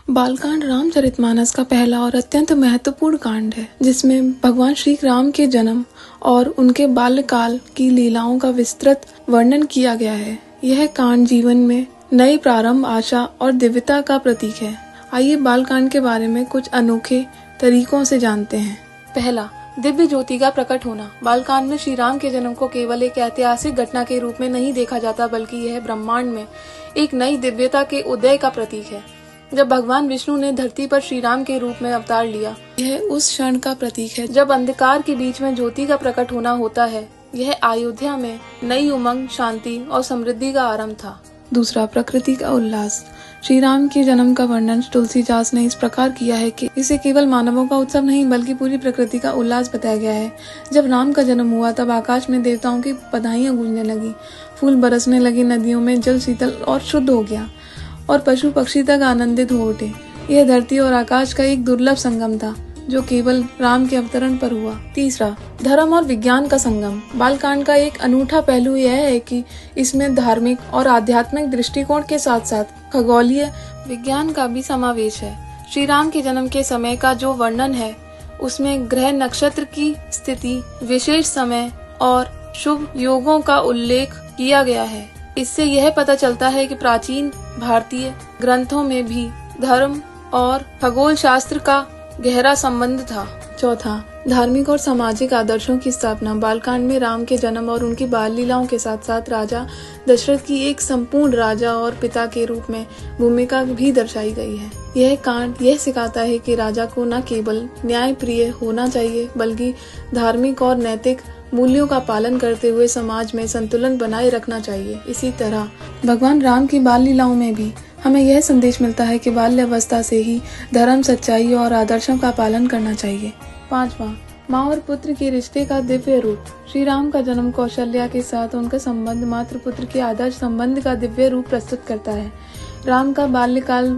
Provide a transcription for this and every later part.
बालकांड रामचरितमानस का पहला और अत्यंत महत्वपूर्ण कांड है, जिसमें भगवान श्री राम के जन्म और उनके बाल्यकाल की लीलाओं का विस्तृत वर्णन किया गया है। यह कांड जीवन में नई प्रारंभ, आशा और दिव्यता का प्रतीक है। आइए बालकांड के बारे में कुछ अनोखे तरीकों से जानते हैं। पहला, दिव्य ज्योति का प्रकट होना। बालकांड में श्री राम के जन्म को केवल एक ऐतिहासिक घटना के रूप में नहीं देखा जाता, बल्कि यह ब्रह्मांड में एक नई दिव्यता के उदय का प्रतीक है। जब भगवान विष्णु ने धरती पर श्री राम के रूप में अवतार लिया, यह उस क्षण का प्रतीक है जब अंधकार के बीच में ज्योति का प्रकट होना होता है। यह अयोध्या में नई उमंग, शांति और समृद्धि का आरंभ था। दूसरा, प्रकृति का उल्लास। श्री राम के जन्म का वर्णन तुलसीदास ने इस प्रकार किया है कि इसे केवल मानवों का उत्सव नहीं बल्कि पूरी प्रकृति का उल्लास बताया गया है। जब राम का जन्म हुआ तब आकाश में देवताओं की बधाइयां गूंजने लगी, फूल बरसने लगी, नदियों में जल शीतल और शुद्ध हो गया और पशु पक्षी तक आनंदित हो उठे। यह धरती और आकाश का एक दुर्लभ संगम था जो केवल राम के अवतरण पर हुआ। तीसरा, धर्म और विज्ञान का संगम। बालकांड का एक अनूठा पहलू यह है कि इसमें धार्मिक और आध्यात्मिक दृष्टिकोण के साथ साथ खगोलीय विज्ञान का भी समावेश है। श्री राम के जन्म के समय का जो वर्णन है उसमें ग्रह नक्षत्र की स्थिति, विशेष समय और शुभ योगों का उल्लेख किया गया है। इससे यह पता चलता है कि प्राचीन भारतीय ग्रंथों में भी धर्म और खगोल शास्त्र का गहरा संबंध था। चौथा, धार्मिक और सामाजिक आदर्शों की स्थापना। बालकांड में राम के जन्म और उनकी बाल लीलाओं के साथ साथ राजा दशरथ की एक संपूर्ण राजा और पिता के रूप में भूमिका भी दर्शाई गई है। यह कांड यह सिखाता है कि राजा को न केवल न्यायप्रिय होना चाहिए बल्कि धार्मिक और नैतिक मूल्यों का पालन करते हुए समाज में संतुलन बनाए रखना चाहिए। इसी तरह भगवान राम की बाल लीलाओं में भी हमें यह संदेश मिलता है कि बाल्यावस्था से ही धर्म, सच्चाई और आदर्शों का पालन करना चाहिए। पांचवा, माँ और पुत्र के रिश्ते का दिव्य रूप। श्री राम का जन्म कौशल्या के साथ उनका संबंध मातृ पुत्र के आदर्श संबंध का दिव्य रूप प्रस्तुत करता है। राम का बाल्यकाल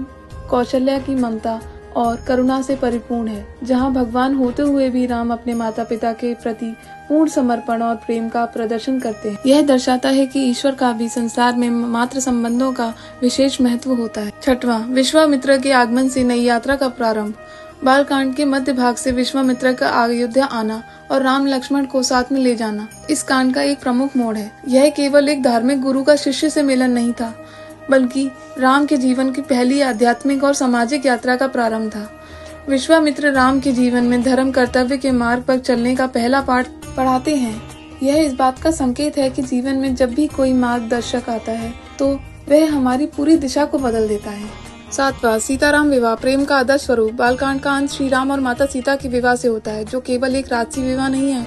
कौशल्या की ममता और करुणा से परिपूर्ण है, जहाँ भगवान होते हुए भी राम अपने माता पिता के प्रति पूर्ण समर्पण और प्रेम का प्रदर्शन करते हैं। यह दर्शाता है कि ईश्वर का भी संसार में मातृ संबंधों का विशेष महत्व होता है। छठवां, विश्वामित्र के आगमन से नई यात्रा का प्रारंभ। बालकांड के मध्य भाग से विश्वामित्र का अयोध्या आना और राम लक्ष्मण को साथ में ले जाना इस कांड का एक प्रमुख मोड़ है। यह केवल एक धार्मिक गुरु का शिष्य से मिलन नहीं था, बल्कि राम के जीवन की पहली आध्यात्मिक और सामाजिक यात्रा का प्रारंभ था। विश्वामित्र राम के जीवन में धर्म कर्तव्य के मार्ग पर चलने का पहला पाठ पढ़ाते हैं। यह इस बात का संकेत है कि जीवन में जब भी कोई मार्गदर्शक आता है तो वह हमारी पूरी दिशा को बदल देता है। सातवां, सीताराम विवाह, प्रेम का आदर्श स्वरूप। बालकांड का अंत श्री राम और माता सीता के विवाह से होता है, जो केवल एक राजसी विवाह नहीं है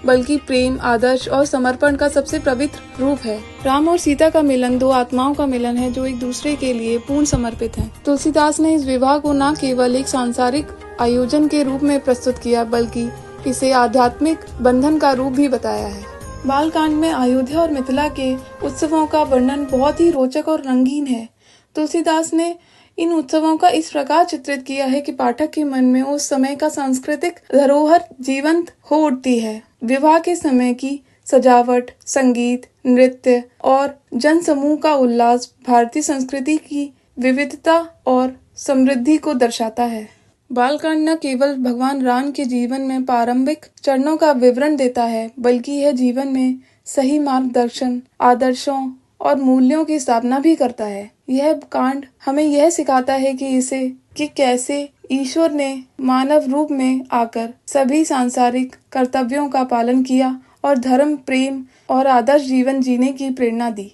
बल्कि प्रेम, आदर्श और समर्पण का सबसे पवित्र रूप है। राम और सीता का मिलन दो आत्माओं का मिलन है जो एक दूसरे के लिए पूर्ण समर्पित हैं। तुलसीदास ने इस विवाह को न केवल एक सांसारिक आयोजन के रूप में प्रस्तुत किया बल्कि इसे आध्यात्मिक बंधन का रूप भी बताया है। बालकांड में अयोध्या और मिथिला के उत्सवों का वर्णन बहुत ही रोचक और रंगीन है। तुलसीदास ने इन उत्सवों का इस प्रकार चित्रित किया है कि पाठक के मन में उस समय का सांस्कृतिक धरोहर जीवंत हो उठती है। विवाह के समय की सजावट, संगीत, नृत्य और जनसमूह का उल्लास भारतीय संस्कृति की विविधता और समृद्धि को दर्शाता है। बालकांड न केवल भगवान राम के जीवन में प्रारंभिक चरणों का विवरण देता है बल्कि यह जीवन में सही मार्गदर्शन, आदर्शों और मूल्यों की स्थापना भी करता है। यह कांड हमें यह सिखाता है कि कैसे ईश्वर ने मानव रूप में आकर सभी सांसारिक कर्तव्यों का पालन किया और धर्म, प्रेम और आदर्श जीवन जीने की प्रेरणा दी।